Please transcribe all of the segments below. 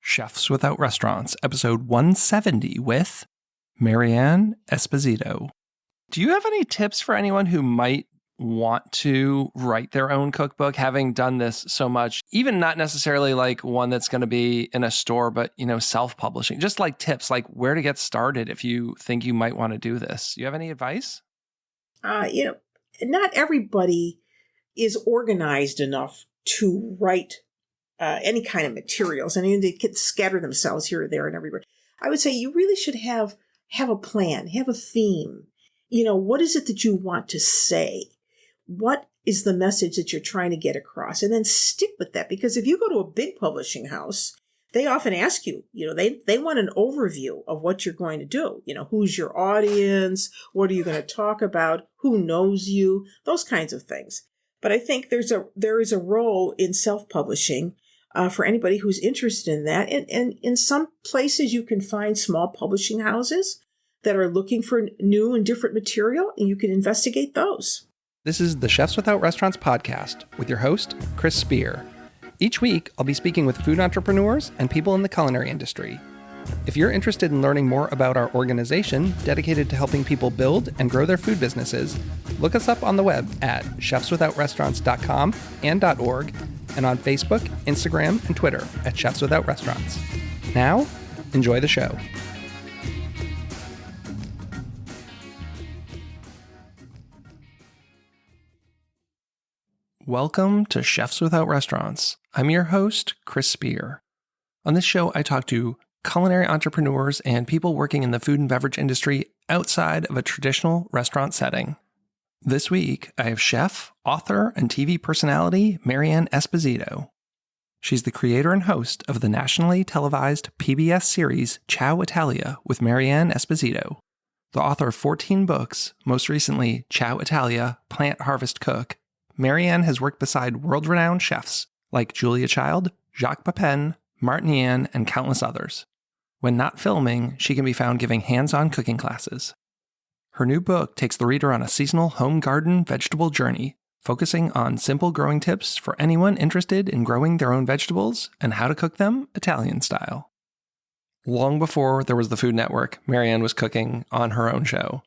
Chefs Without Restaurants, episode 170 with Marianne Esposito. Do you have any tips for anyone who might want to write their own cookbook, having done this so much, even not necessarily like one that's going to be in a store, but, self-publishing, just like tips, like where to get started if you think you might want to do this? Do you have any advice? Not everybody is organized enough to write any kind of materials. They can scatter themselves here or there and everywhere. I would say you really should have a plan, have a theme. What is it that you want to say? What is the message that you're trying to get across? And then stick with that. Because if you go to a big publishing house, they often ask you, they want an overview of what you're going to do. Who's your audience? What are you going to talk about? Who knows you? Those kinds of things. But I think there is a role in self-publishing for anybody who's interested in that. And in some places you can find small publishing houses that are looking for new and different material, and you can investigate those. This is the Chefs Without Restaurants podcast with your host, Chris Spear. Each week, I'll be speaking with food entrepreneurs and people in the culinary industry. If you're interested in learning more about our organization dedicated to helping people build and grow their food businesses, look us up on the web at chefswithoutrestaurants.com and .org, and on Facebook, Instagram, and Twitter at Chefs Without Restaurants. Now, enjoy the show. Welcome to Chefs Without Restaurants. I'm your host, Chris Spear. On this show, I talk to culinary entrepreneurs and people working in the food and beverage industry outside of a traditional restaurant setting. This week, I have chef, author, and TV personality Marianne Esposito. She's the creator and host of the nationally televised PBS series Ciao, Italia with Marianne Esposito. The author of 14 books, most recently Ciao, Italia, Plant Harvest Cook, Marianne has worked beside world-renowned chefs like Julia Child, Jacques Pepin, Martin Yan, and countless others. When not filming, she can be found giving hands-on cooking classes. Her new book takes the reader on a seasonal home garden vegetable journey, focusing on simple growing tips for anyone interested in growing their own vegetables and how to cook them Italian style. Long before there was the Food Network, Marianne was cooking on her own show.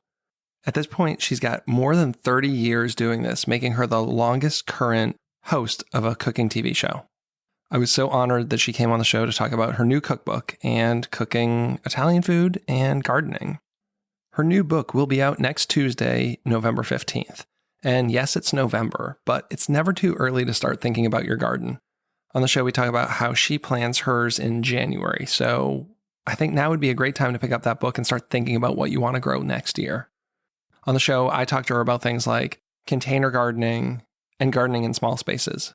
At this point, she's got more than 30 years doing this, making her the longest current host of a cooking TV show. I was so honored that she came on the show to talk about her new cookbook and cooking Italian food and gardening. Her new book will be out next Tuesday, November 15th. And yes, it's November, but it's never too early to start thinking about your garden. On the show, we talk about how she plans hers in January. So I think now would be a great time to pick up that book and start thinking about what you want to grow next year. On the show, I talked to her about things like container gardening and gardening in small spaces.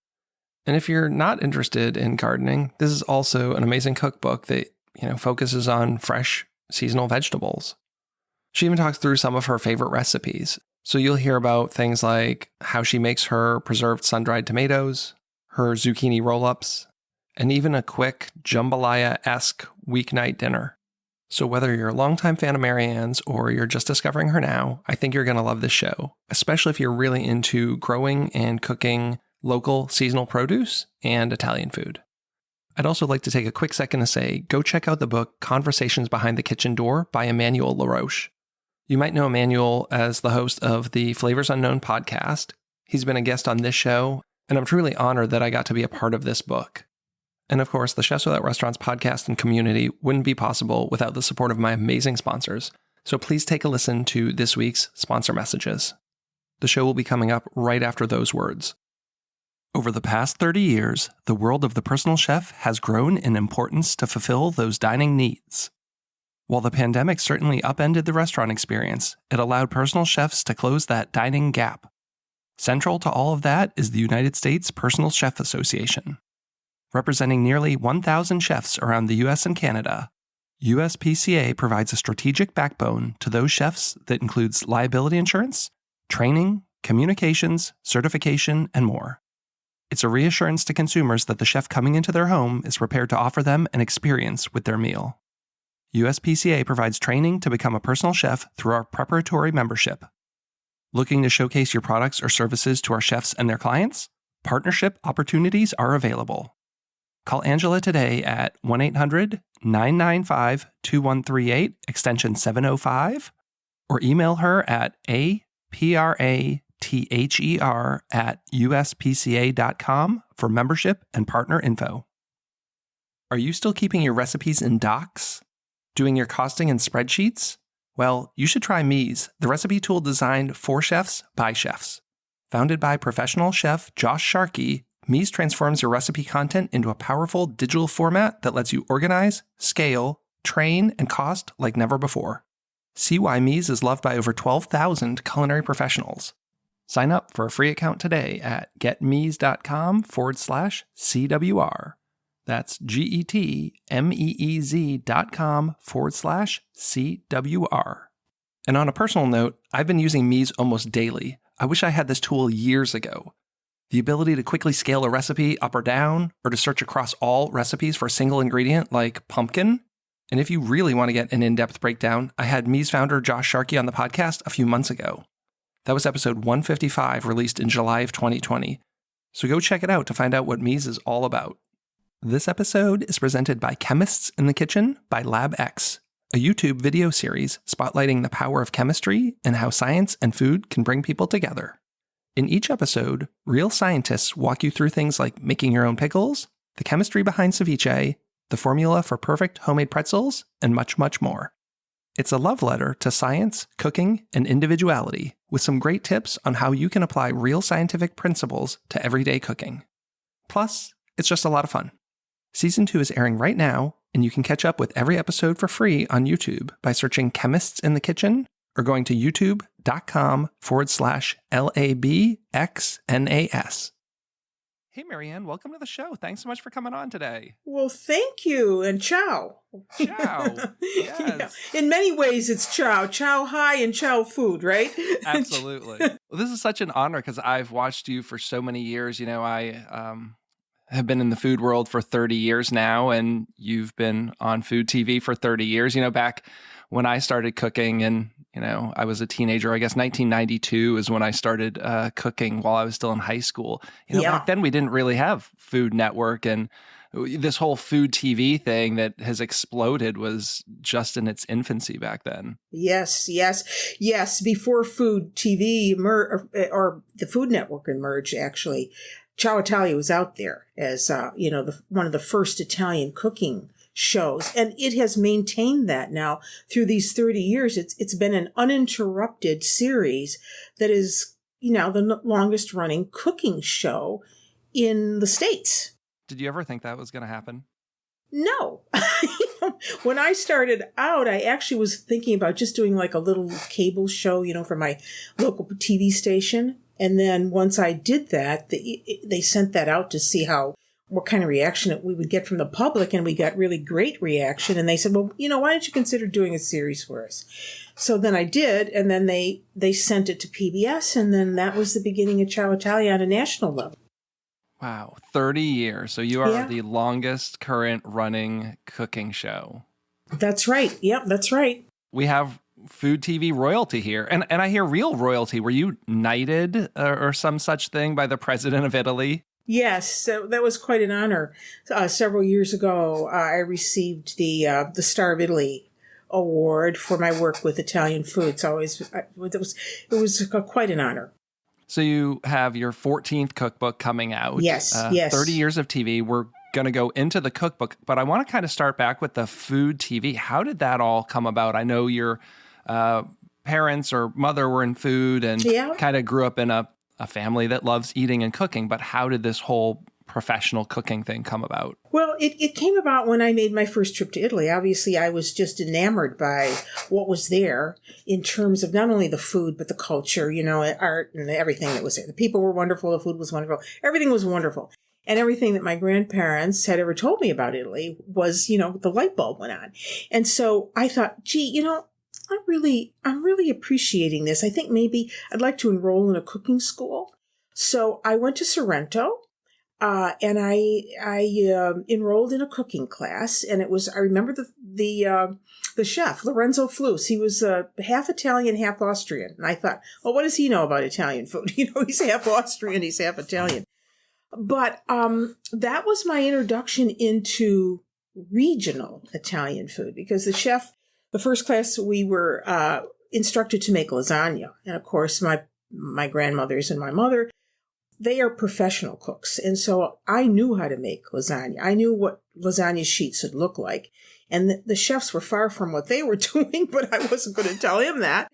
And if you're not interested in gardening, this is also an amazing cookbook that, focuses on fresh seasonal vegetables. She even talks through some of her favorite recipes. So you'll hear about things like how she makes her preserved sun-dried tomatoes, her zucchini roll-ups, and even a quick jambalaya-esque weeknight dinner. So whether you're a longtime fan of Marianne's or you're just discovering her now, I think you're going to love this show, especially if you're really into growing and cooking local seasonal produce and Italian food. I'd also like to take a quick second to say, go check out the book Conversations Behind the Kitchen Door by Emmanuel LaRoche. You might know Emmanuel as the host of the Flavors Unknown podcast. He's been a guest on this show, and I'm truly honored that I got to be a part of this book. And of course, the Chefs Without Restaurants podcast and community wouldn't be possible without the support of my amazing sponsors. So please take a listen to this week's sponsor messages. The show will be coming up right after those words. Over the past 30 years, the world of the personal chef has grown in importance to fulfill those dining needs. While the pandemic certainly upended the restaurant experience, it allowed personal chefs to close that dining gap. Central to all of that is the United States Personal Chef Association. Representing nearly 1,000 chefs around the U.S. and Canada, USPCA provides a strategic backbone to those chefs that includes liability insurance, training, communications, certification, and more. It's a reassurance to consumers that the chef coming into their home is prepared to offer them an experience with their meal. USPCA provides training to become a personal chef through our preparatory membership. Looking to showcase your products or services to our chefs and their clients? Partnership opportunities are available. Call Angela today at 1-800-995-2138, extension 705, or email her at aprather@uspca.com for membership and partner info. Are you still keeping your recipes in docs? Doing your costing in spreadsheets? Well, you should try Mies, the recipe tool designed for chefs by chefs. Founded by professional chef Josh Sharkey, Mies transforms your recipe content into a powerful digital format that lets you organize, scale, train, and cost like never before. See why Mies is loved by over 12,000 culinary professionals. Sign up for a free account today at getmees.com/CWR. That's GETMEEZ.com/CWR. And on a personal note, I've been using Mies almost daily. I wish I had this tool years ago. The ability to quickly scale a recipe up or down, or to search across all recipes for a single ingredient like pumpkin. And if you really want to get an in-depth breakdown, I had Mies founder Josh Sharkey on the podcast a few months ago. That was episode 155, released in July of 2020. So go check it out to find out what Mies is all about. This episode is presented by Chemists in the Kitchen by LabX, a YouTube video series spotlighting the power of chemistry and how science and food can bring people together. In each episode, real scientists walk you through things like making your own pickles, the chemistry behind ceviche, the formula for perfect homemade pretzels, and much, much more. It's a love letter to science, cooking, and individuality, with some great tips on how you can apply real scientific principles to everyday cooking. Plus, it's just a lot of fun. Season 2 is airing right now, and you can catch up with every episode for free on YouTube by searching Chemists in the Kitchen or going to youtube.com/LabXNAS. Hey, Marianne, welcome to the show. Thanks so much for coming on today. Well, thank you, and ciao. Ciao. Yes. Yeah. In many ways, it's ciao. Ciao hi and ciao food, right? Absolutely. Well, this is such an honor because I've watched you for so many years. You know, I have been in the food world for 30 years now, and you've been on food TV for 30 years. You know, back when I started cooking and, you know, I was a teenager, I guess 1992 is when I started cooking while I was still in high school. You know, back then we didn't really have Food Network, and this whole food TV thing that has exploded was just in its infancy back then. Yes. Before Food TV or the Food Network emerged, actually, Ciao Italia was out there as, one of the first Italian cooking shows. And it has maintained that now through these 30 years. It's been an uninterrupted series that is, the longest running cooking show in the States. Did you ever think that was going to happen? No. When I started out, I actually was thinking about just doing like a little cable show, for my local TV station. And then once I did that, they sent that out to see what kind of reaction we would get from the public. And we got really great reaction. And they said, well, why don't you consider doing a series for us? So then I did. And then they sent it to PBS. And then that was the beginning of Ciao Italia on a national level. Wow, 30 years. So you are the longest current running cooking show. That's right. Yep, that's right. We have food TV royalty here. And I hear real royalty. Were you knighted or some such thing by the president of Italy? Yes, so that was quite an honor. Several years ago, I received the Star of Italy award for my work with Italian food. So it was quite an honor. So you have your 14th cookbook coming out. Yes. 30 years of TV. We're going to go into the cookbook, but I want to kind of start back with the food TV. How did that all come about? I know your parents or mother were in food and kind of grew up in a family that loves eating and cooking, but how did this whole professional cooking thing come about? Well, it came about when I made my first trip to Italy. Obviously, I was just enamored by what was there in terms of not only the food, but the culture, art and everything that was there. The people were wonderful. The food was wonderful. Everything was wonderful. And everything that my grandparents had ever told me about Italy was, the light bulb went on. And so I thought, gee, I'm really appreciating this. I think maybe I'd like to enroll in a cooking school. So I went to Sorrento. And I enrolled in a cooking class, and I remember the chef, Lorenzo Flus. He was half Italian, half Austrian. And I thought, well, what does he know about Italian food? He's half Austrian, he's half Italian. But that was my introduction into regional Italian food, because the first class, we were instructed to make lasagna. And of course, my grandmothers and my mother, they are professional cooks. And so I knew how to make lasagna. I knew what lasagna sheets would look like. And the chefs were far from what they were doing, but I wasn't going to tell him that.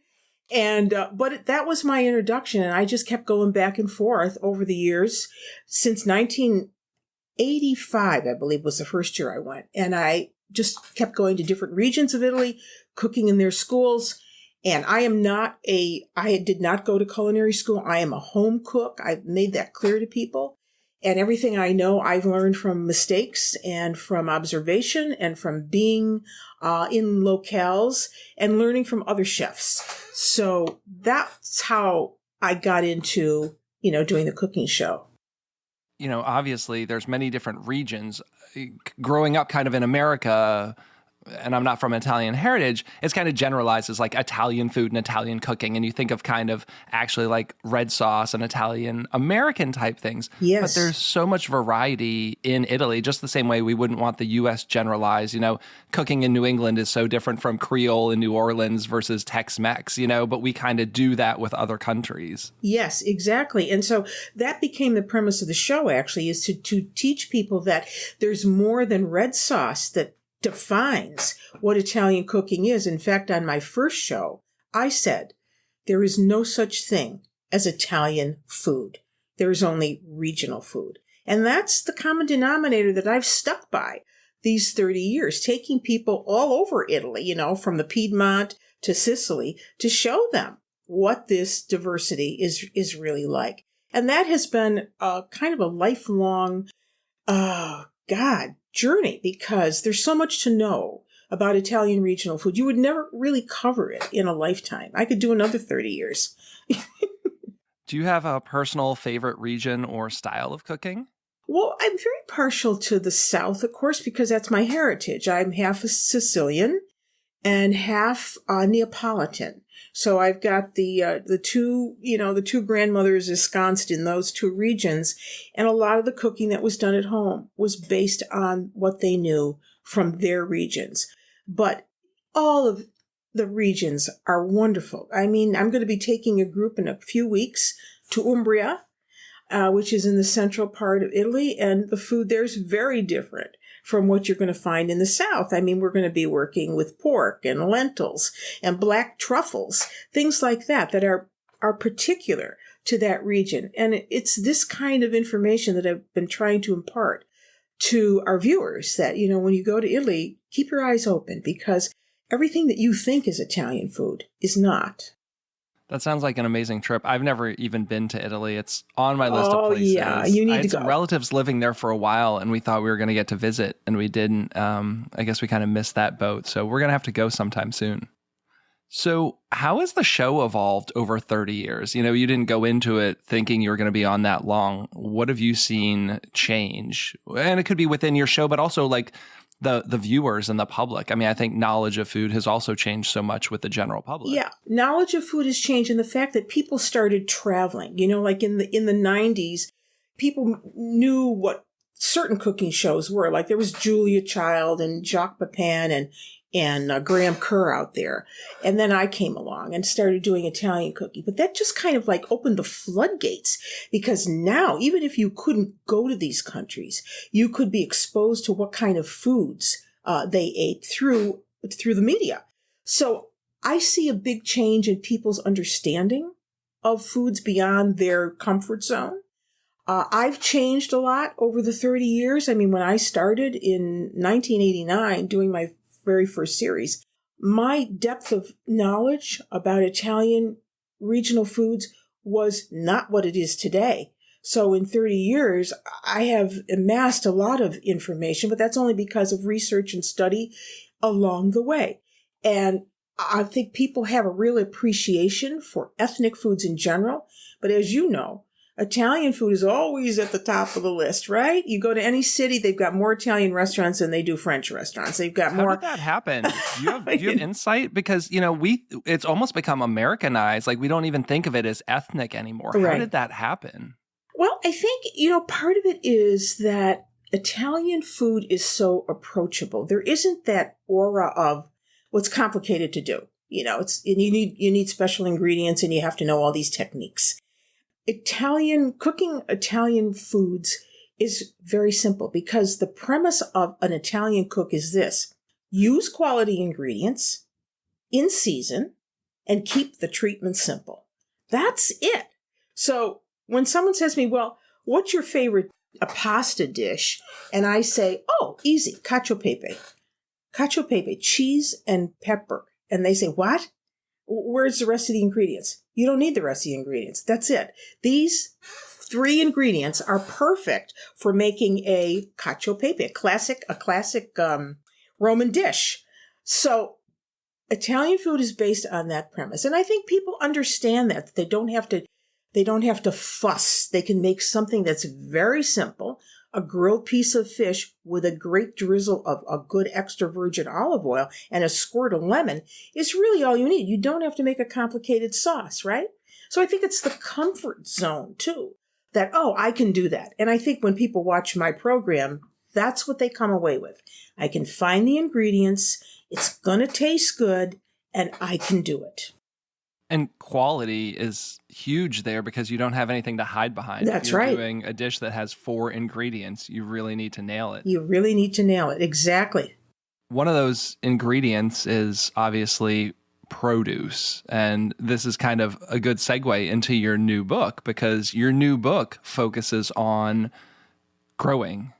And but that was my introduction. And I just kept going back and forth over the years. Since 1985, I believe, was the first year I went. And I just kept going to different regions of Italy, cooking in their schools. And I did not go to culinary school. I am a home cook. I've made that clear to people. And everything I know, I've learned from mistakes and from observation and from being in locales and learning from other chefs. So that's how I got into, doing the cooking show. Obviously there's many different regions. Growing up kind of in America, and I'm not from Italian heritage, it's kind of generalized as like Italian food and Italian cooking. And you think of kind of actually like red sauce and Italian American type things. Yes. But there's so much variety in Italy, just the same way we wouldn't want the U.S. generalized. Cooking in New England is so different from Creole in New Orleans versus Tex-Mex, but we kind of do that with other countries. Yes, exactly. And so that became the premise of the show, actually, is to teach people that there's more than red sauce that defines what Italian cooking is. In fact, on my first show, I said, there is no such thing as Italian food. There is only regional food. And that's the common denominator that I've stuck by these 30 years, taking people all over Italy, from the Piedmont to Sicily, to show them what this diversity is really like. And that has been kind of a lifelong, journey, because there's so much to know about Italian regional food. You would never really cover it in a lifetime. I could do another 30 years. Do you have a personal favorite region or style of cooking? Well, I'm very partial to the South, of course, because that's my heritage. I'm half a Sicilian and half Neapolitan. So I've got the two grandmothers ensconced in those two regions. And a lot of the cooking that was done at home was based on what they knew from their regions. But all of the regions are wonderful. I mean, I'm going to be taking a group in a few weeks to Umbria, which is in the central part of Italy. And the food there is very different from what you're going to find in the South. I mean, we're going to be working with pork and lentils and black truffles, things like that are particular to that region. And it's this kind of information that I've been trying to impart to our viewers, that, when you go to Italy, keep your eyes open, because everything that you think is Italian food is not. That sounds like an amazing trip. I've never even been to Italy. It's on my list of places. Yeah, you need I had to some go. relatives living there for a while, and we thought we were going to get to visit, and we didn't. I guess we kind of missed that boat. So we're going to have to go sometime soon. So how has the show evolved over 30 years? You didn't go into it thinking you were going to be on that long. What have you seen change? And it could be within your show, but also like the viewers and the public. I mean, I think knowledge of food has also changed so much with the general public. Yeah, knowledge of food has changed, and the fact that people started traveling. Like in the 90s, people knew what certain cooking shows were. Like there was Julia Child and Jacques Pepin and Graham Kerr out there. And then I came along and started doing Italian cooking. But that just kind of like opened the floodgates, because now, even if you couldn't go to these countries, you could be exposed to what kind of foods they ate through the media. So I see a big change in people's understanding of foods beyond their comfort zone. I've changed a lot over the 30 years. I mean, when I started in 1989 doing my very first series, my depth of knowledge about Italian regional foods was not what it is today. So in 30 years, I have amassed a lot of information, but that's only because of research and study along the way. And I think people have a real appreciation for ethnic foods in general. But as you know, Italian food is always at the top of the list, right? You go to any city, they've got more Italian restaurants than they do French restaurants. They've got more. How did that happen? Do you have insight? Because, it's almost become Americanized. Like we don't even think of it as ethnic anymore. Right. How did that happen? Well, I think, part of it is that Italian food is so approachable. There isn't that aura of what's complicated to do. And you need special ingredients and you have to know all these techniques. Cooking Italian foods is very simple because the premise of an Italian cook is this: use quality ingredients in season and keep the treatment simple. That's it. So when someone says to me, well, what's your favorite pasta dish? And I say, oh, easy, cacio e pepe. Cacio e pepe, cheese and pepper. And they say, what? Where's the rest of the ingredients? You don't need the rest of the ingredients. That's it. These 3 ingredients are perfect for making a cacio e pepe, a classic Roman dish. So Italian food is based on that premise. And I think people understand that they don't have to fuss. They can make something that's very simple, a grilled piece of fish with a great drizzle of a good extra virgin olive oil and a squirt of lemon is really all you need. You don't have to make a complicated sauce, right? So I think it's the comfort zone too, that, oh, I can do that. And I think when people watch my program, that's what they come away with. I can find the ingredients, it's going to taste good, and I can do it. And quality is huge there because you don't have anything to hide behind. That's if you're right. Doing a dish that has 4 ingredients, you really need to nail it. You really need to nail it. Exactly. One of those ingredients is obviously produce. And this is kind of a good segue into your new book because your new book focuses on growing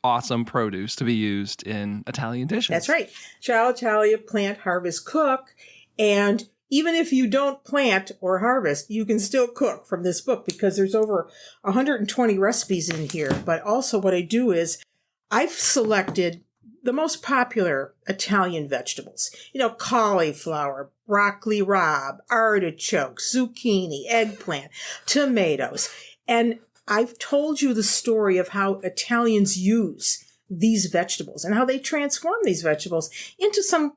awesome produce to be used in Italian dishes. That's right. Ciao, Italia, plant, harvest, cook. And even if you don't plant or harvest, you can still cook from this book because there's over 120 recipes in here. But also what I do is I've selected the most popular Italian vegetables. Cauliflower, broccoli rabe, artichoke, zucchini, eggplant, tomatoes. And I've told you the story of how Italians use these vegetables and how they transform these vegetables into some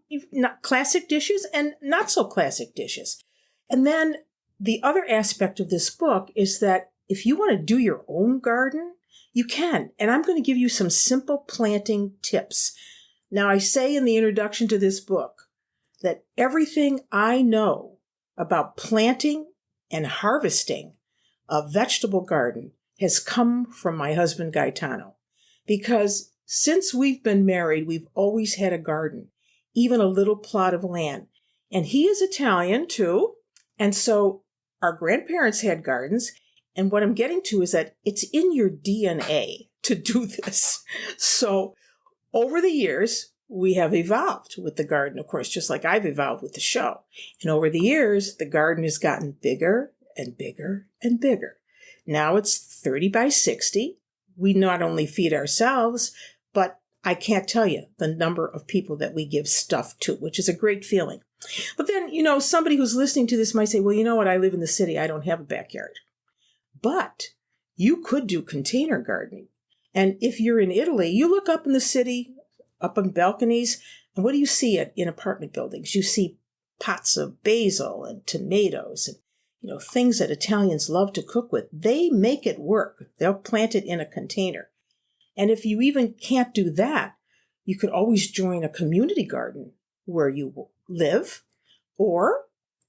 classic dishes and not so classic dishes. And then the other aspect of this book is that if you want to do your own garden, you can. And I'm going to give you some simple planting tips. Now, I say in the introduction to this book that everything I know about planting and harvesting a vegetable garden has come from my husband, Gaetano, because since we've been married, we've always had a garden, even a little plot of land. And he is Italian too. And so our grandparents had gardens. And what I'm getting to is that it's in your DNA to do this. So over the years, we have evolved with the garden, of course, just like I've evolved with the show. And over the years, the garden has gotten bigger and bigger and bigger. Now it's 30 by 60. We not only feed ourselves, but I can't tell you the number of people that we give stuff to, which is a great feeling. But then, somebody who's listening to this might say, well, you know what? I live in the city. I don't have a backyard. But you could do container gardening. And if you're in Italy, you look up in the city, up on balconies, and what do you see in apartment buildings? You see pots of basil and tomatoes and things that Italians love to cook with. They make it work. They'll plant it in a container. And if you even can't do that, you could always join a community garden where you live, or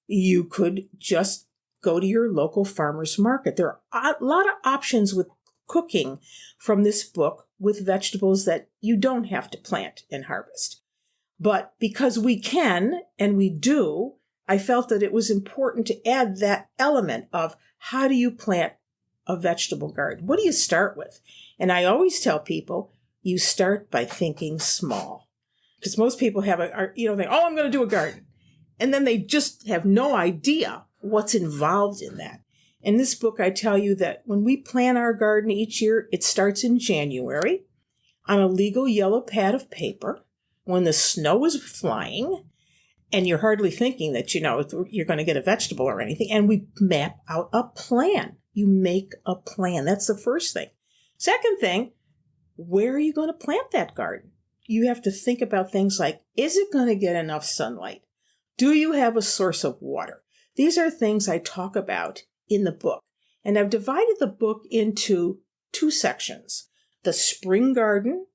you could just go to your local farmer's market. There are a lot of options with cooking from this book with vegetables that you don't have to plant and harvest. But because we can, and we do, I felt that it was important to add that element of how do you plant a vegetable garden? What do you start with? And I always tell people, you start by thinking small. Because most people think, oh, I'm going to do a garden. And then they just have no idea what's involved in that. In this book, I tell you that when we plant our garden each year, it starts in January on a legal yellow pad of paper when the snow is flying and you're hardly thinking that, you're going to get a vegetable or anything. And we map out a plan. You make a plan. That's the first thing. Second thing, where are you going to plant that garden? You have to think about things like, is it going to get enough sunlight? Do you have a source of water? These are things I talk about in the book. And I've divided the book into two sections. The spring garden,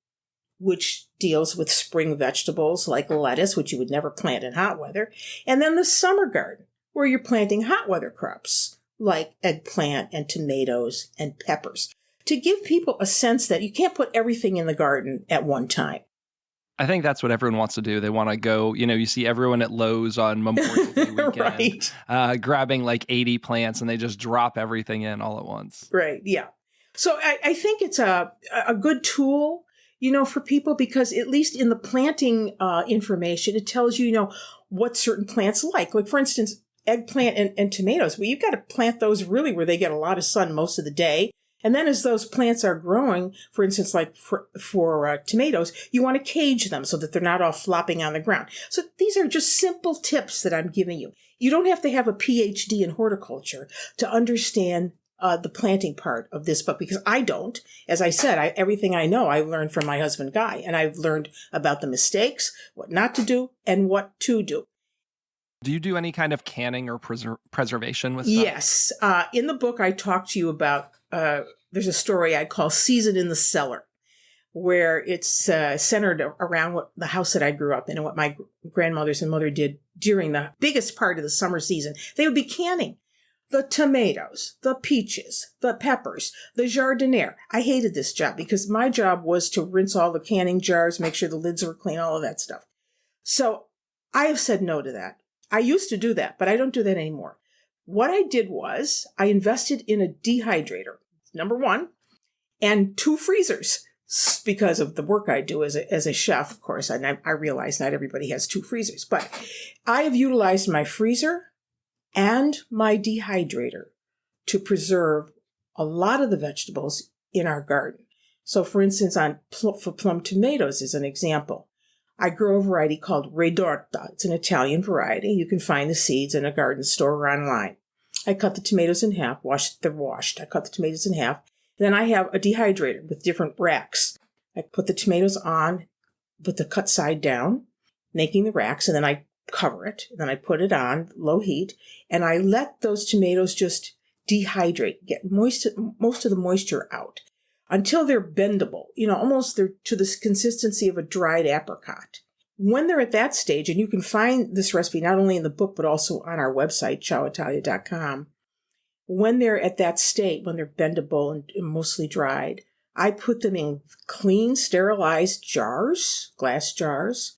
which deals with spring vegetables like lettuce, which you would never plant in hot weather. And then the summer garden, where you're planting hot weather crops like eggplant and tomatoes and peppers, to give people a sense that you can't put everything in the garden at one time. I think that's what everyone wants to do. They want to go, you see everyone at Lowe's on Memorial Day weekend, right. Grabbing like 80 plants, and they just drop everything in all at once. Right, yeah. So I think it's a good tool, for people, because at least in the planting information, it tells you, what certain plants like. Like, for instance, eggplant and tomatoes. Well, you've got to plant those really where they get a lot of sun most of the day. And then as those plants are growing, for instance, like for tomatoes, you want to cage them so that they're not all flopping on the ground. So these are just simple tips that I'm giving you. You don't have to have a PhD in horticulture to understand the planting part of this book, because I don't. As I said, everything I know, I learned from my husband, Guy, and I've learned about the mistakes, what not to do, and what to do. Do you do any kind of canning or preservation with stuff? Yes. In the book, I talk to you about, there's a story I call Season in the Cellar, where it's centered around the house that I grew up in and what my grandmothers and mother did during the biggest part of the summer season. They would be canning the tomatoes, the peaches, the peppers, the jardiniere. I hated this job because my job was to rinse all the canning jars, make sure the lids were clean, all of that stuff. So I have said no to that. I used to do that, but I don't do that anymore. What I did was I invested in a dehydrator, number one, and 2 freezers, because of the work I do as a chef, of course. And I realize not everybody has 2 freezers, but I have utilized my freezer and my dehydrator to preserve a lot of the vegetables in our garden. So, for instance, for plum tomatoes is an example. I grow a variety called Redorta. It's an Italian variety. You can find the seeds in a garden store or online. I cut the tomatoes in half, they're washed. I cut the tomatoes in half. Then I have a dehydrator with different racks. I put the tomatoes on with the cut side down, making the racks, and then I cover it. And then I put it on low heat, and I let those tomatoes just dehydrate, get most of the moisture out, until they're bendable, almost they're to the consistency of a dried apricot. When they're at that stage, and you can find this recipe not only in the book, but also on our website, ciaoitalia.com. When they're at that state, when they're bendable and mostly dried, I put them in clean, sterilized jars, glass jars,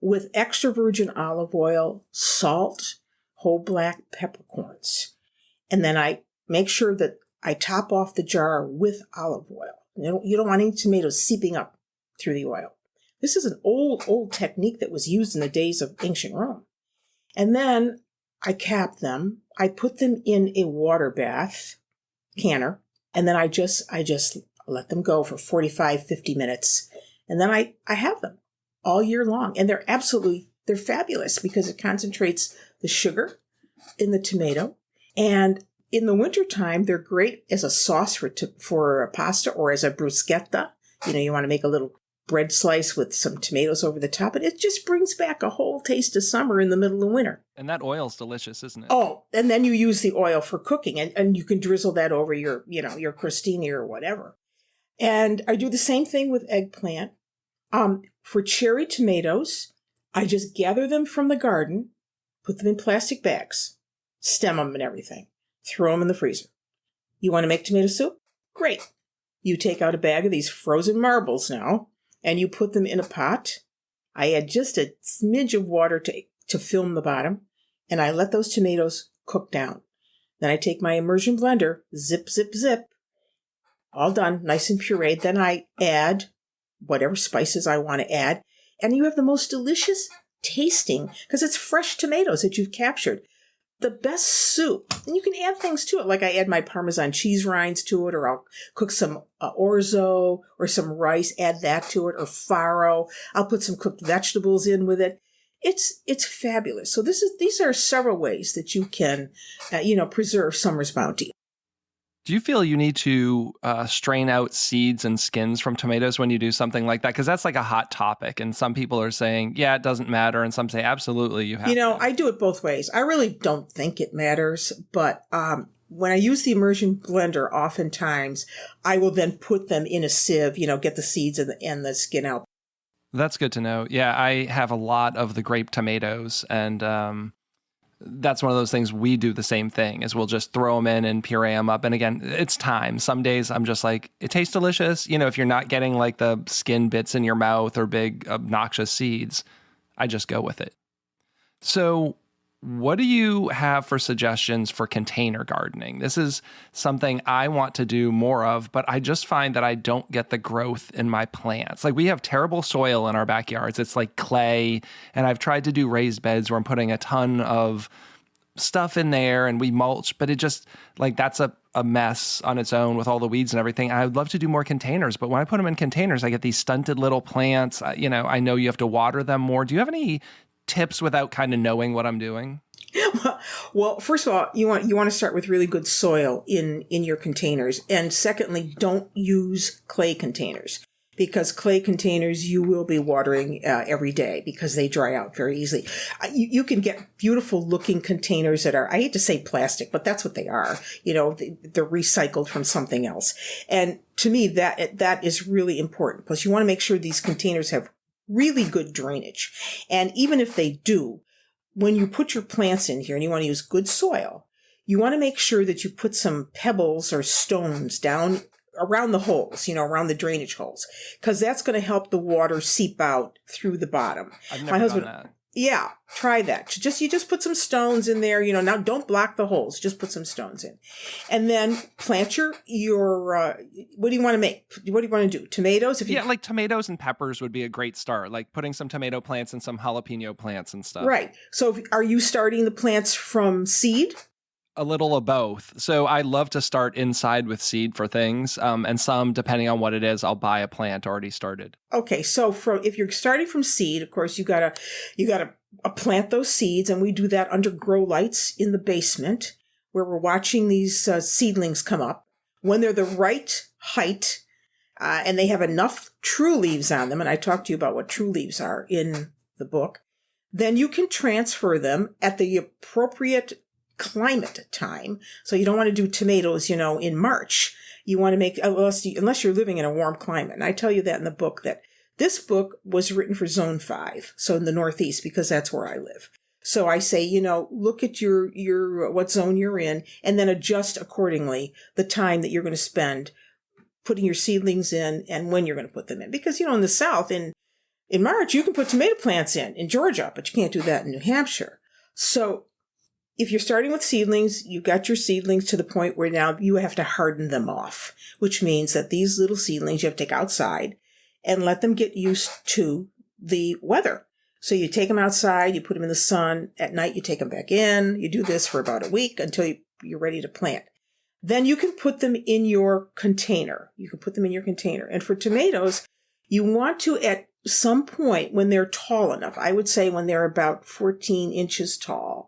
with extra virgin olive oil, salt, whole black peppercorns. And then I make sure that I top off the jar with olive oil. You don't want any tomatoes seeping up through the oil. This is an old technique that was used in the days of ancient Rome. And then I cap them. I put them in a water bath canner, and then I just let them go for 45, 50 minutes. And then I have them all year long. And they're fabulous because it concentrates the sugar in the tomato. And in the wintertime, they're great as a sauce for a pasta or as a bruschetta. You want to make a little bread slice with some tomatoes over the top, and it just brings back a whole taste of summer in the middle of winter. And that oil's delicious, isn't it? Oh, and then you use the oil for cooking, and you can drizzle that over your crostini or whatever. And I do the same thing with eggplant. For cherry tomatoes, I just gather them from the garden, put them in plastic bags, stem them and everything. Throw them in the freezer. You want to make tomato soup? Great. You take out a bag of these frozen marbles now, and you put them in a pot. I add just a smidge of water to film the bottom, and I let those tomatoes cook down. Then I take my immersion blender, zip, zip, zip, all done, nice and pureed. Then I add whatever spices I want to add, and you have the most delicious tasting, because it's fresh tomatoes that you've captured. The best soup, and you can add things to it, like I add my Parmesan cheese rinds to it, or I'll cook some orzo or some rice, add that to it, or farro. I'll put some cooked vegetables in with it. It's fabulous. So these are several ways that you can, preserve summer's bounty. Do you feel you need to strain out seeds and skins from tomatoes when you do something like that? Because that's like a hot topic, and some people are saying, yeah, it doesn't matter, and some say, absolutely, you have to. I do it both ways. I really don't think it matters, but when I use the immersion blender, oftentimes I will then put them in a sieve, get the seeds and the skin out. That's good to know. Yeah, I have a lot of the grape tomatoes, and that's one of those things we do the same thing, is we'll just throw them in and puree them up. And again, it's time. Some days I'm just like, it tastes delicious. If you're not getting like the skin bits in your mouth or big obnoxious seeds, I just go with it. So what do you have for suggestions for container gardening? This is something I want to do more of, but I just find that I don't get the growth in my plants. Like, we have terrible soil in our backyards. It's like clay, and I've tried to do raised beds where I'm putting a ton of stuff in there and we mulch, but it just, like, that's a mess on its own with all the weeds and everything. I would love to do more containers, but when I put them in containers, I get these stunted little plants. I know you have to water them more. Do you have any tips without kind of knowing what I'm doing? Well, first of all, you want to start with really good soil in your containers. And secondly, don't use clay containers, because clay containers you will be watering every day because they dry out very easily. You can get beautiful looking containers that are, I hate to say plastic, but that's what they are. They're recycled from something else. And to me, that is really important. Plus, you want to make sure these containers have really good drainage. And even if they do, when you put your plants in here and you want to use good soil, you want to make sure that you put some pebbles or stones down around the holes, around the drainage holes, because that's going to help the water seep out through the bottom. I've never done that. Yeah, try that. You just put some stones in there, now don't block the holes, just put some stones in. And then plant your what do you want to make? What do you want to do? Tomatoes? Like tomatoes and peppers would be a great start, like putting some tomato plants and some jalapeno plants and stuff. Right. So are you starting the plants from seed? A little of both. So I love to start inside with seed for things, and some, depending on what it is, I'll buy a plant already started. Okay, so if you're starting from seed, of course you gotta plant those seeds, and we do that under grow lights in the basement, where we're watching these seedlings come up. When they're the right height, and they have enough true leaves on them, and I talked to you about what true leaves are in the book, then you can transfer them at the appropriate climate time. So you don't want to do tomatoes, in March. You want to make, unless you're living in a warm climate. And I tell you that in the book, that this book was written for zone 5. So in the Northeast, because that's where I live. So I say, look at your what zone you're in, and then adjust accordingly the time that you're going to spend putting your seedlings in and when you're going to put them in. Because, in the South, in March, you can put tomato plants in Georgia, but you can't do that in New Hampshire. So if you're starting with seedlings, you've got your seedlings to the point where now you have to harden them off, which means that these little seedlings you have to take outside and let them get used to the weather. So you take them outside, you put them in the sun. At night, you take them back in. You do this for about a week until you're ready to plant. Then you can put them in your container. And for tomatoes, you want to, at some point when they're tall enough, I would say when they're about 14 inches tall,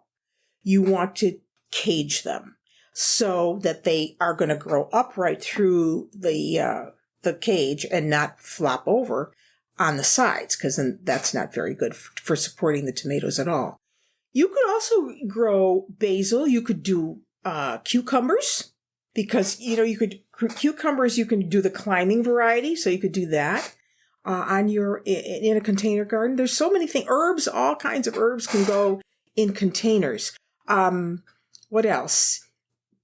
you want to cage them so that they are going to grow upright through the cage and not flop over on the sides, because then that's not very good for supporting the tomatoes at all. You could also grow basil. You could do cucumbers, because cucumbers you can do the climbing variety, so you could do that in a container garden. There's so many things. Herbs, all kinds of herbs can go in containers. What else?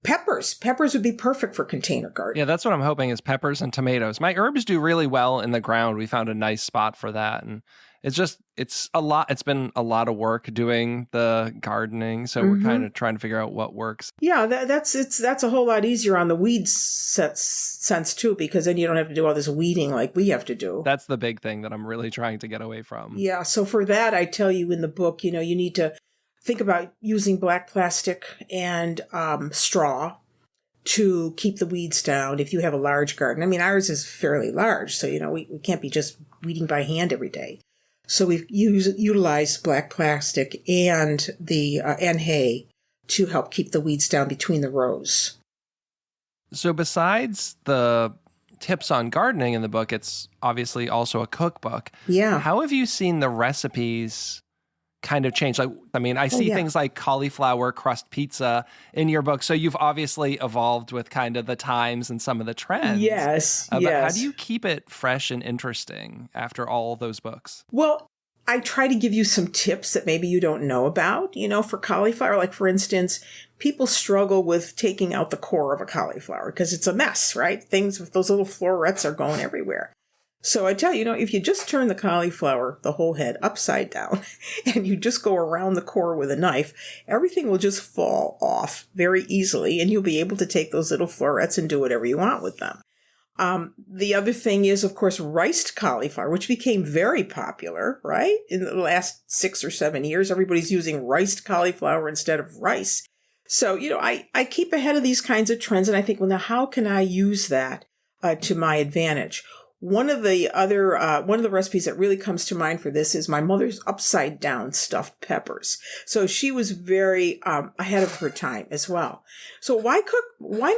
Peppers would be perfect for container garden. Yeah, that's what I'm hoping, is peppers and tomatoes. My herbs do really well in the ground. We found a nice spot for that. And it's a lot. It's been a lot of work doing the gardening. So we're kind of trying to figure out what works. Yeah, that's a whole lot easier on the weeds sense too, because then you don't have to do all this weeding like we have to do. That's the big thing that I'm really trying to get away from. Yeah. So for that, I tell you in the book, you need to think about using black plastic and straw to keep the weeds down if you have a large garden. I mean, ours is fairly large, so, we can't be just weeding by hand every day. So we've utilized black plastic and and hay to help keep the weeds down between the rows. So besides the tips on gardening in the book, it's obviously also a cookbook. Yeah. How have you seen the recipes kind of changed? Like, I mean, I see things like cauliflower crust pizza in your book. So you've obviously evolved with kind of the times and some of the trends. Yes, But how do you keep it fresh and interesting after all those books? Well, I try to give you some tips that maybe you don't know about, for cauliflower. Like, for instance, people struggle with taking out the core of a cauliflower because it's a mess, right? Things with those little florets are going everywhere. So I tell you, if you just turn the cauliflower, the whole head, upside down, and you just go around the core with a knife, everything will just fall off very easily, and you'll be able to take those little florets and do whatever you want with them. The other thing is, of course, riced cauliflower, which became very popular, right? In the last 6 or 7 years, everybody's using riced cauliflower instead of rice. So, I keep ahead of these kinds of trends, and I think, well, now how can I use that to my advantage? One of the recipes that really comes to mind for this is my mother's upside down stuffed peppers. So she was very ahead of her time as well. So why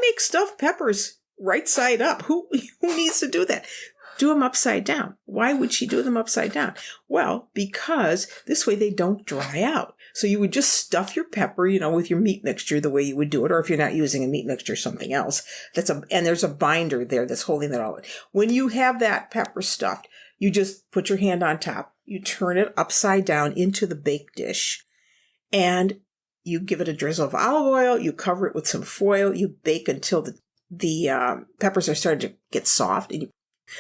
make stuffed peppers right side up? Who needs to do that? Do them upside down. Why would she do them upside down? Well, because this way they don't dry out. So you would just stuff your pepper, with your meat mixture the way you would do it. Or if you're not using a meat mixture, something else. And there's a binder there that's holding that all in. When you have that pepper stuffed, you just put your hand on top. You turn it upside down into the baked dish. And you give it a drizzle of olive oil. You cover it with some foil. You bake until the peppers are starting to get soft. And you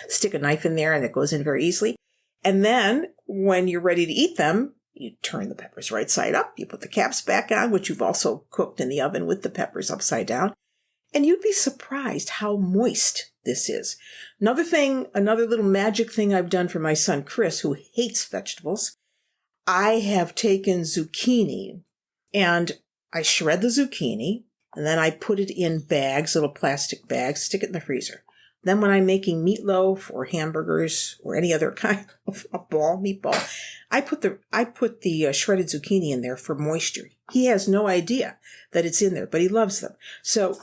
stick a knife in there and it goes in very easily. And then when you're ready to eat them, you turn the peppers right side up. You put the caps back on, which you've also cooked in the oven with the peppers upside down. And you'd be surprised how moist this is. Another little magic thing I've done for my son, Chris, who hates vegetables. I have taken zucchini and I shred the zucchini and then I put it in bags, little plastic bags, stick it in the freezer. Then when I'm making meatloaf or hamburgers or any other kind of meatball, I put the shredded zucchini in there for moisture. He has no idea that it's in there, but he loves them. So,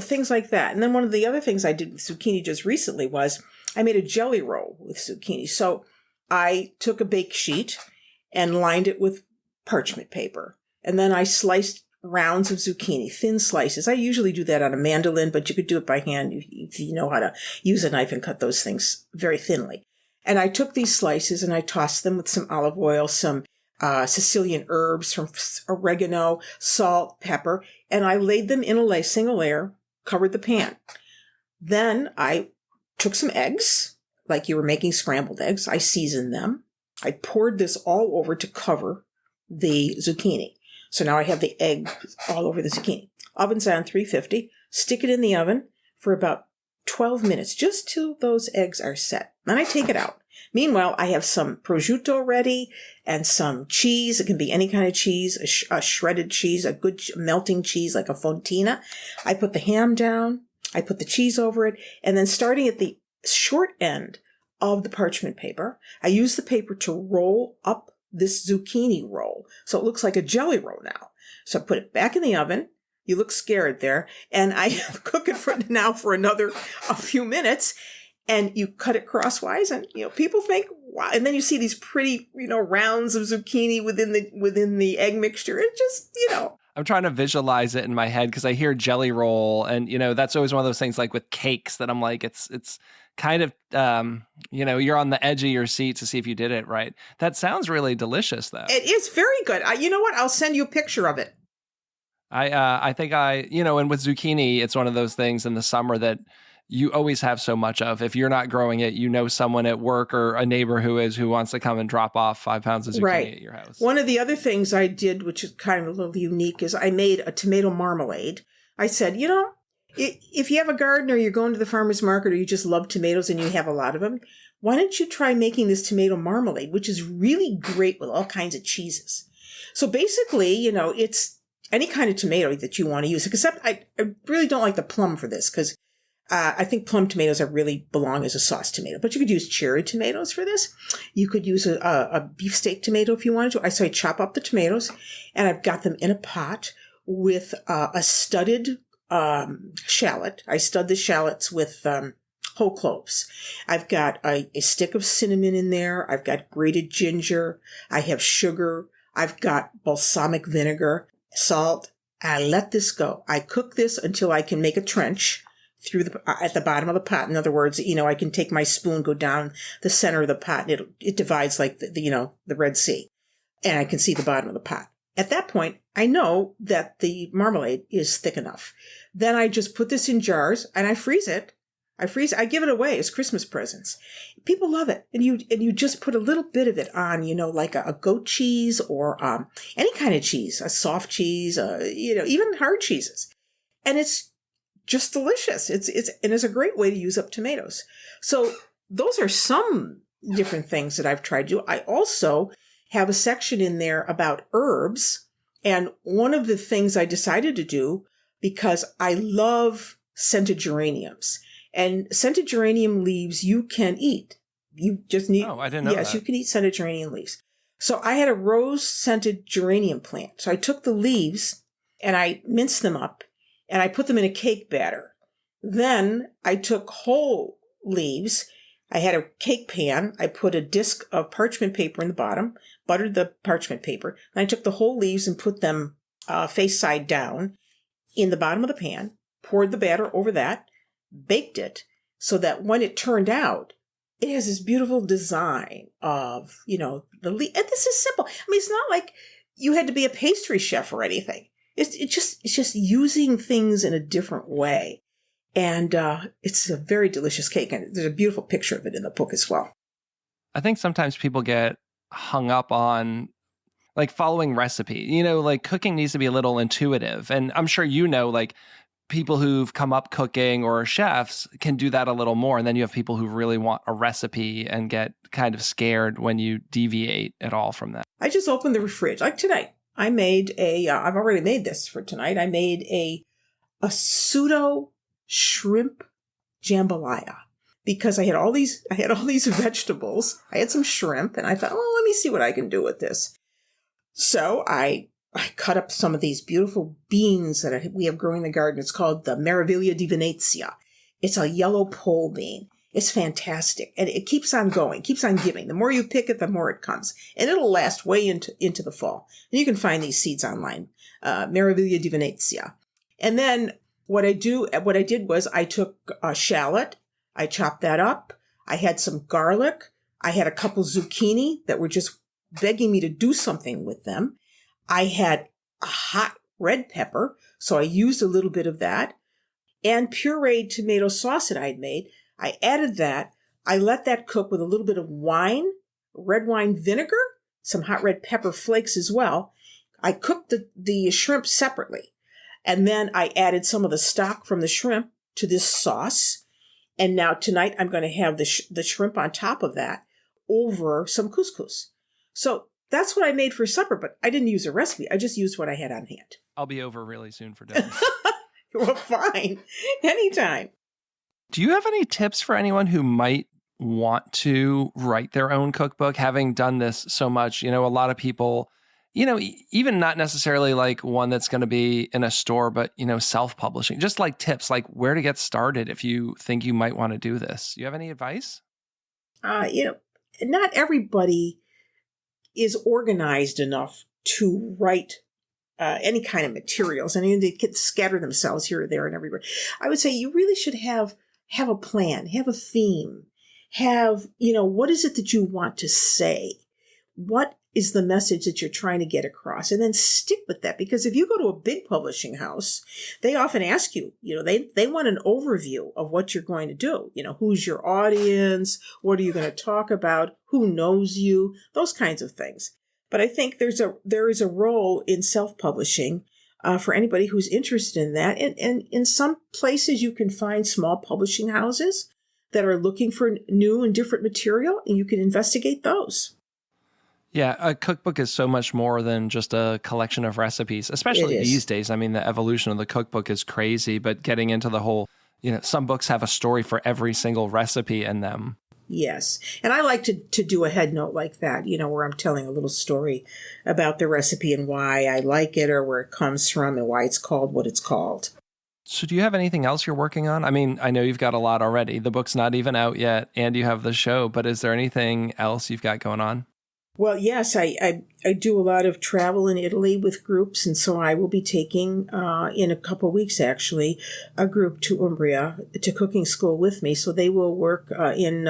things like that. And then one of the other things I did with zucchini just recently was I made a jelly roll with zucchini. So I took a bake sheet and lined it with parchment paper. And then I sliced rounds of zucchini, thin slices. I usually do that on a mandolin, but you could do it by hand if you know how to use a knife and cut those things very thinly. And I took these slices and I tossed them with some olive oil, some Sicilian herbs, some oregano, salt, pepper, and I laid them in a single layer, covered the pan. Then I took some eggs, like you were making scrambled eggs. I seasoned them. I poured this all over to cover the zucchini. So now I have the egg all over the zucchini. Oven's on 350. Stick it in the oven for about 12 minutes, just till those eggs are set. Then I take it out. Meanwhile, I have some prosciutto ready and some cheese. It can be any kind of cheese, a shredded cheese, a good melting cheese like a fontina. I put the ham down. I put the cheese over it. And then starting at the short end of the parchment paper, I use the paper to roll up this zucchini roll. So it looks like a jelly roll now. So I put it back in the oven. You look scared there. And I cook it for a few minutes. And you cut it crosswise and, people think, wow. And then you see these pretty, rounds of zucchini within the egg mixture. It just, I'm trying to visualize it in my head because I hear jelly roll and, that's always one of those things like with cakes that I'm like, it's kind of, you're on the edge of your seat to see if you did it right. That sounds really delicious though. It is very good. You know what? I'll send you a picture of it. I think and with zucchini, it's one of those things in the summer that you always have so much of. If you're not growing it, someone at work or a neighbor who wants to come and drop off 5 pounds of zucchini at your house. One of the other things I did, which is kind of a little unique, is I made a tomato marmalade. I said, if you have a garden or you're going to the farmer's market or you just love tomatoes and you have a lot of them, why don't you try making this tomato marmalade, which is really great with all kinds of cheeses. So basically, it's any kind of tomato that you want to use, except I really don't like the plum for this because I think plum tomatoes really belong as a sauce tomato, but you could use cherry tomatoes for this. You could use a beefsteak tomato if you wanted to. So I chop up the tomatoes and I've got them in a pot with a studded shallot. I stud the shallots with whole cloves. I've got a stick of cinnamon in there. I've got grated ginger. I have sugar. I've got balsamic vinegar, salt. I let this go. I cook this until I can make a trench through at the bottom of the pot. In other words, I can take my spoon, go down the center of the pot, and it divides like the Red Sea, and I can see the bottom of the pot. At that point, I know that the marmalade is thick enough. Then I just put this in jars and I freeze it. I give it away as Christmas presents. People love it. And you just put a little bit of it on, like a goat cheese or any kind of cheese, a soft cheese, even hard cheeses. And it's just delicious. It's a great way to use up tomatoes. So those are some different things that I've tried to do. I also have a section in there about herbs. And one of the things I decided to do, because I love scented geraniums, and scented geranium leaves you can eat. You just need. Oh, I didn't know that. Yes, you can eat scented geranium leaves. So I had a rose scented geranium plant. So I took the leaves and I minced them up and I put them in a cake batter. Then I took whole leaves. I had a cake pan. I put a disc of parchment paper in the bottom, buttered the parchment paper. And I took the whole leaves and put them face side down in the bottom of the pan, poured the batter over that, baked it so that when it turned out, it has this beautiful design of, the leaf. And this is simple. I mean, it's not like you had to be a pastry chef or anything. It's just using things in a different way. And it's a very delicious cake. And there's a beautiful picture of it in the book as well. I think sometimes people get hung up on like following recipe. Like cooking needs to be a little intuitive. And I'm sure like people who've come up cooking or chefs can do that a little more. And then you have people who really want a recipe and get kind of scared when you deviate at all from that. I just opened the fridge. Like tonight, I made I've already made this for tonight. I made a pseudo shrimp jambalaya because I had all these vegetables. I had some shrimp and I thought, oh, let me see what I can do with this. So I cut up some of these beautiful beans that we have growing in the garden. It's called the Meraviglia di Venezia. It's a yellow pole bean. It's fantastic. And it keeps on going, keeps on giving. The more you pick it, the more it comes. And it'll last way into the fall. And you can find these seeds online, Meraviglia di Venezia. And then what I did was I took a shallot. I chopped that up. I had some garlic. I had a couple zucchini that were just begging me to do something with them. I had a hot red pepper, so I used a little bit of that, and pureed tomato sauce that I had made. I added that. I let that cook with a little bit of wine, red wine vinegar, some hot red pepper flakes as well. I cooked the shrimp separately, and then I added some of the stock from the shrimp to this sauce. And now tonight I'm going to have the shrimp on top of that over some couscous. So that's what I made for supper, but I didn't use a recipe. I just used what I had on hand. I'll be over really soon for dinner. Well, fine. Anytime. Do you have any tips for anyone who might want to write their own cookbook, having done this so much? A lot of people, even not necessarily like one that's going to be in a store, but, self-publishing, just like tips, like where to get started if you think you might want to do this. Do you have any advice? Not everybody is organized enough to write any kind of materials. They can scatter themselves here or there and everywhere. I would say you really should have a plan, have a theme, have, what is it that you want to say? What is the message that you're trying to get across? And then stick with that. Because if you go to a big publishing house, they often ask you, they want an overview of what you're going to do. Who's your audience? What are you going to talk about? Who knows you? Those kinds of things. But I think there is a role in self-publishing for anybody who's interested in that. And in some places you can find small publishing houses that are looking for new and different material, and you can investigate those. Yeah, a cookbook is so much more than just a collection of recipes, especially these days. I mean, the evolution of the cookbook is crazy, but getting into the whole, some books have a story for every single recipe in them. Yes. And I like to do a head note like that, where I'm telling a little story about the recipe and why I like it or where it comes from and why it's called what it's called. So do you have anything else you're working on? I mean, I know you've got a lot already. The book's not even out yet and you have the show, but is there anything else you've got going on? Well, yes, I do a lot of travel in Italy with groups, and so I will be taking, in a couple of weeks actually, a group to Umbria to cooking school with me. So they will work in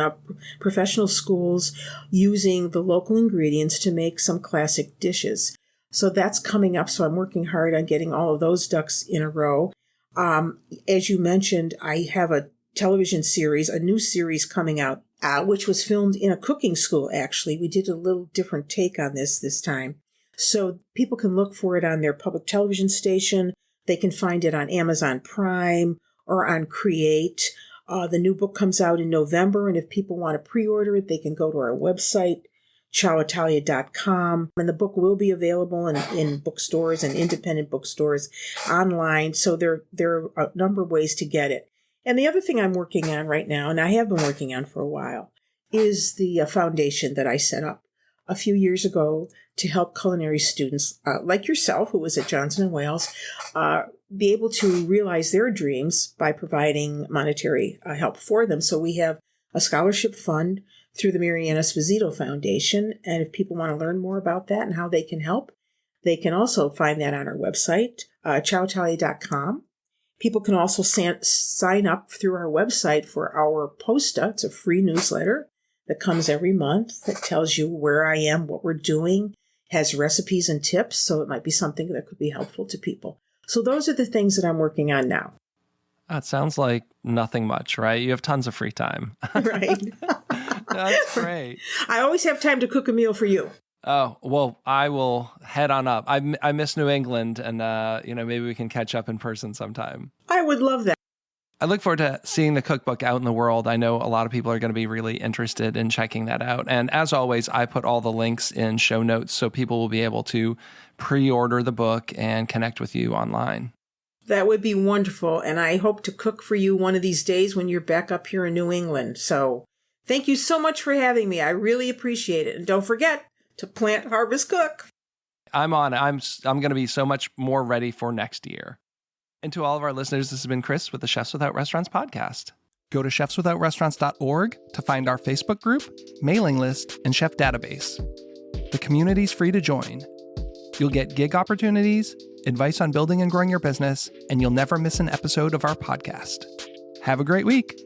professional schools using the local ingredients to make some classic dishes. So that's coming up, so I'm working hard on getting all of those ducks in a row. As you mentioned, I have a television series, a new series coming out, which was filmed in a cooking school, actually. We did a little different take on this time. So people can look for it on their public television station. They can find it on Amazon Prime or on Create. The new book comes out in November, and if people want to pre-order it, they can go to our website, ciao.italia.com. And the book will be available in bookstores and independent bookstores online. So there are a number of ways to get it. And the other thing I'm working on right now, and I have been working on for a while, is the foundation that I set up a few years ago to help culinary students like yourself, who was at Johnson & Wales, be able to realize their dreams by providing monetary help for them. So we have a scholarship fund through the Marianne Esposito Foundation. And if people want to learn more about that and how they can help, they can also find that on our website, ciao.italia.com. People can also sign up through our website for our Posta. It's a free newsletter that comes every month that tells you where I am, what we're doing, has recipes and tips, so it might be something that could be helpful to people. So those are the things that I'm working on now. That sounds like nothing much, right? You have tons of free time. Right. That's great. I always have time to cook a meal for you. Oh, well, I will head on up. I miss New England, and maybe we can catch up in person sometime. I would love that. I look forward to seeing the cookbook out in the world. I know a lot of people are going to be really interested in checking that out. And as always, I put all the links in show notes so people will be able to pre-order the book and connect with you online. That would be wonderful. And I hope to cook for you one of these days when you're back up here in New England. So thank you so much for having me. I really appreciate it. And don't forget to plant, harvest, cook. I'm on it. I'm going to be so much more ready for next year. And to all of our listeners, this has been Chris with the Chefs Without Restaurants podcast. Go to chefswithoutrestaurants.org to find our Facebook group, mailing list, and chef database. The community's free to join. You'll get gig opportunities, advice on building and growing your business, and you'll never miss an episode of our podcast. Have a great week.